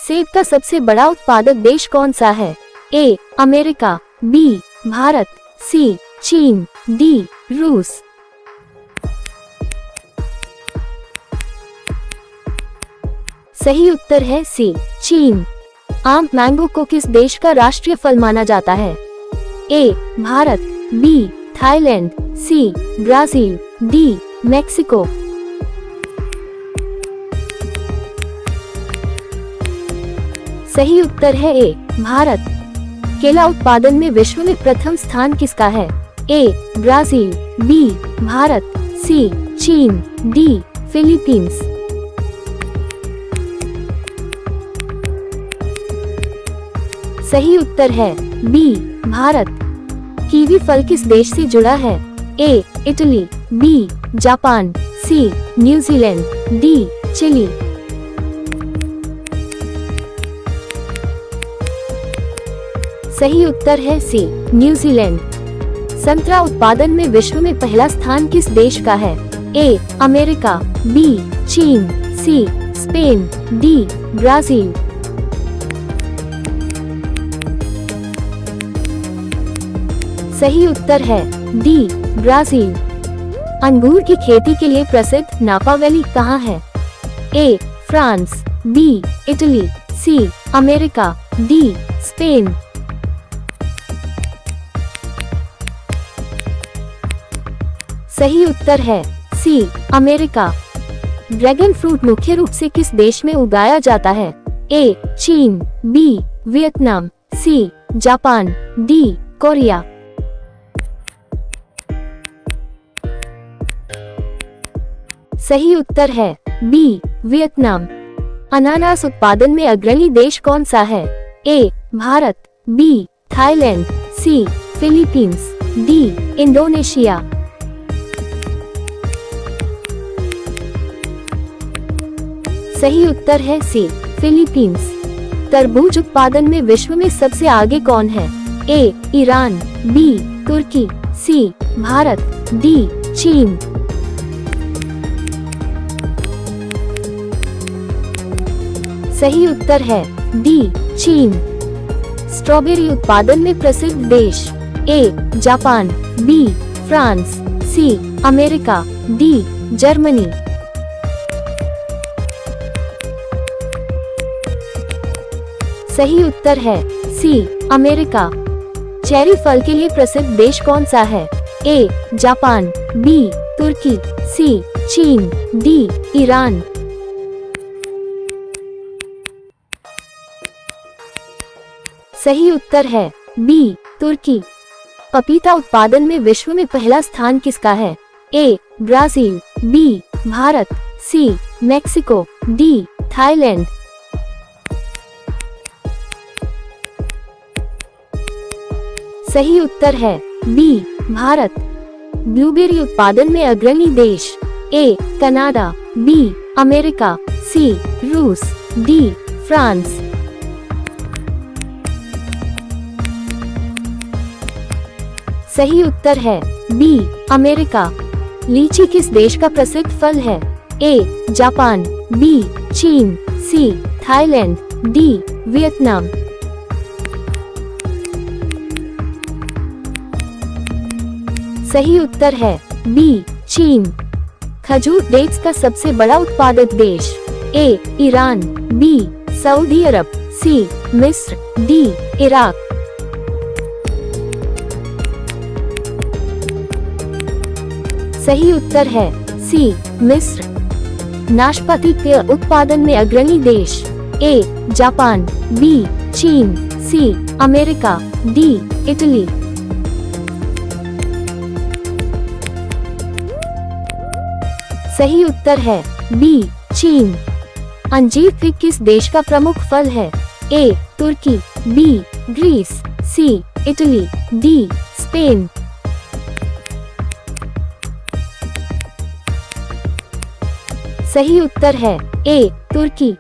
सेब का सबसे बड़ा उत्पादक देश कौन सा है? ए अमेरिका, बी भारत, सी चीन, डी रूस। सही उत्तर है सी चीन। आम मैंगो को किस देश का राष्ट्रीय फल माना जाता है? A Bharat, B Thailand, C Brazil, D Mexico. सही उत्तर है ए भारत। केला उत्पादन में विश्व में प्रथम स्थान किसका है? ए ब्राजील, बी भारत, सी चीन, डी फिलीपींस। सही उत्तर है बी भारत। कीवी फल किस देश से जुड़ा है? A Italy, B Japan, C New Zealand, D Chile. सही उत्तर है सी न्यूजीलैंड। संतरा उत्पादन में विश्व में पहला स्थान किस देश का है? ए अमेरिका, बी चीन, सी स्पेन, डी ब्राजील। सही उत्तर है डी ब्राजील। अंगूर की खेती के लिए प्रसिद्ध नापा वैली कहाँ है? A France, B Italy, C America, D Spain. सही उत्तर है सी अमेरिका। ड्रैगन फ्रूट मुख्य रूप से किस देश में उगाया जाता है? ए चीन, B Vietnam, C Japan, D Korea. सही उत्तर है बी वियतनाम। अनानास उत्पादन में अग्रणी देश कौन सा है? A Bharat, B Thailand, C Philippines, D Indonesia. सही उत्तर है सी फिलीपींस। तरबूज उत्पादन में विश्व में सबसे आगे कौन है? ए ईरान, बी तुर्की, सी भारत, डी चीन। सही उत्तर है डी चीन। स्ट्रॉबेरी उत्पादन में प्रसिद्ध देश? A Japan, B France, C America, D Germany. सही उत्तर है सी अमेरिका। चेरी फल के लिए प्रसिद्ध देश कौन सा है? ए जापान, बी तुर्की, सी चीन, डी ईरान। सही उत्तर है बी तुर्की। पपीता उत्पादन में विश्व में पहला स्थान किसका है? A Brazil, B Bharat, C Mexico, D Thailand. सही उत्तर है बी भारत। ब्लूबेरी उत्पादन में अग्रणी देश? ए कनाडा, बी अमेरिका, सी रूस, डी फ्रांस। सही उत्तर है बी अमेरिका। लीची किस देश का प्रसिद्ध फल है? ए जापान, बी चीन, सी थाईलैंड, डी वियतनाम। सही उत्तर है बी चीन। खजूर डेट्स का सबसे बड़ा उत्पादक देश? ए ईरान, बी सऊदी अरब, सी मिस्र, डी इराक। सही उत्तर है सी मिस्र। नाशपाती के उत्पादन में अग्रणी देश? ए जापान, बी चीन, सी अमेरिका, डी इटली। सही उत्तर है बी चीन। अंजीर फिग किस देश का प्रमुख फल है? ए तुर्की, बी ग्रीस, सी इटली, डी स्पेन। सही उत्तर है ए तुर्की।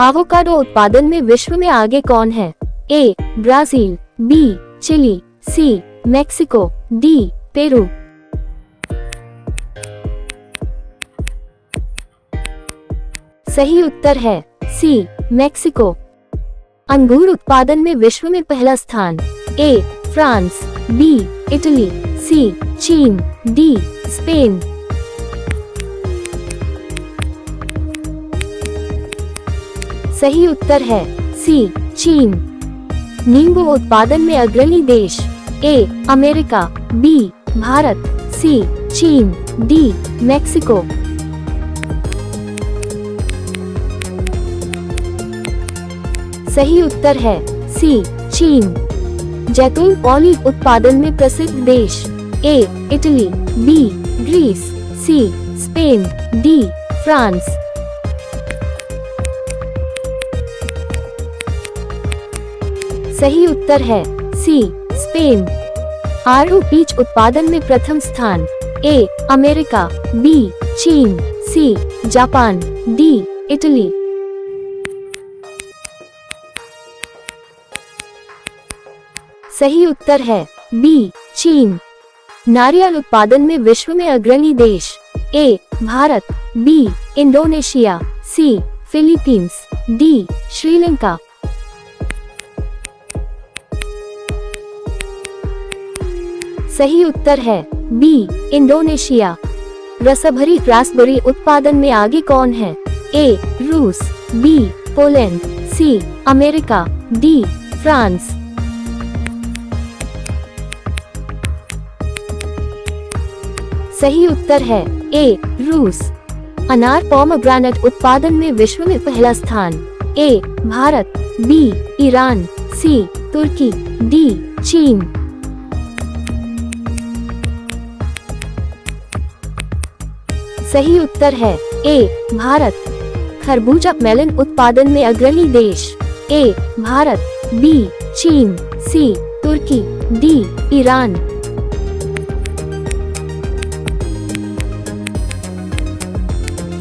एवोकाडो उत्पादन में विश्व में आगे कौन है? A Brazil, B Chile, C Mexico, D Peru. सही उत्तर है सी मैक्सिको। अंगूर उत्पादन में विश्व में पहला स्थान। ए फ्रांस, बी इटली, सी चीन, डी स्पेन। सही उत्तर है सी चीन। नींबू उत्पादन में अग्रणी देश। ए अमेरिका, बी भारत, सी चीन, डी मैक्सिको। सही उत्तर है सी चीन। जैतून ऑलिव उत्पादन में प्रसिद्ध देश। A Italy, B Greece, C Spain, D France. सही उत्तर है सी स्पेन। आड़ू पीच उत्पादन में प्रथम स्थान। ए अमेरिका, बी चीन, सी जापान, डी इटली। सही उत्तर है बी चीन। नारियल उत्पादन में विश्व में अग्रणी देश। ए भारत, बी इंडोनेशिया, सी फिलीपींस, डी श्रीलंका। सही उत्तर है बी इंडोनेशिया। रसभरी रास्पबेरी उत्पादन में आगे कौन है? ए रूस, B Poland, C America, D France. सही उत्तर है ए रूस। अनार पोमेग्रेनेट उत्पादन में विश्व में पहला स्थान। ए भारत, बी ईरान, सी तुर्की, डी चीन। सही उत्तर है ए भारत। खरबूजा मेलन उत्पादन में अग्रणी देश। ए भारत, बी चीन, सी तुर्की, डी ईरान।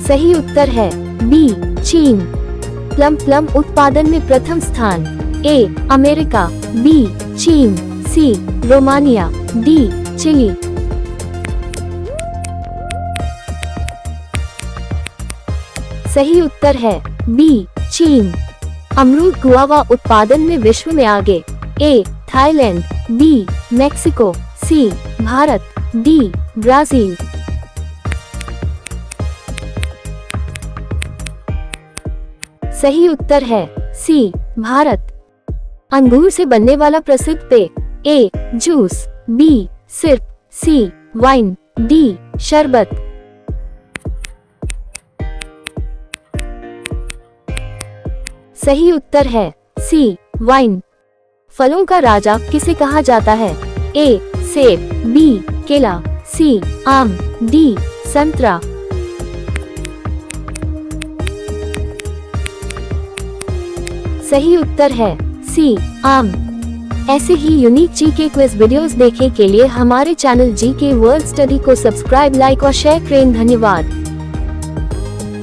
सही उत्तर है बी चीन। प्लम उत्पादन में प्रथम स्थान। ए अमेरिका, बी चीन, सी रोमानिया, डी चिली। सही उत्तर है बी चीन। अमरूद गुआवा उत्पादन में विश्व में आगे। A Thailand, B Mexico, C Bharat, D Brazil. सही उत्तर है सी भारत। अंगूर से बनने वाला प्रसिद्ध पेय। ए जूस, बी सिरप, सी वाइन, डी शरबत। सही उत्तर है सी वाइन। फलों का राजा किसे कहा जाता है? ए सेब, बी केला, सी आम, डी संतरा। सही उत्तर है सी आम। ऐसे ही यूनिक जीके क्विज वीडियोस देखने के लिए हमारे चैनल जीके वर्ल्ड स्टडी को सब्सक्राइब, लाइक और शेयर करें। धन्यवाद।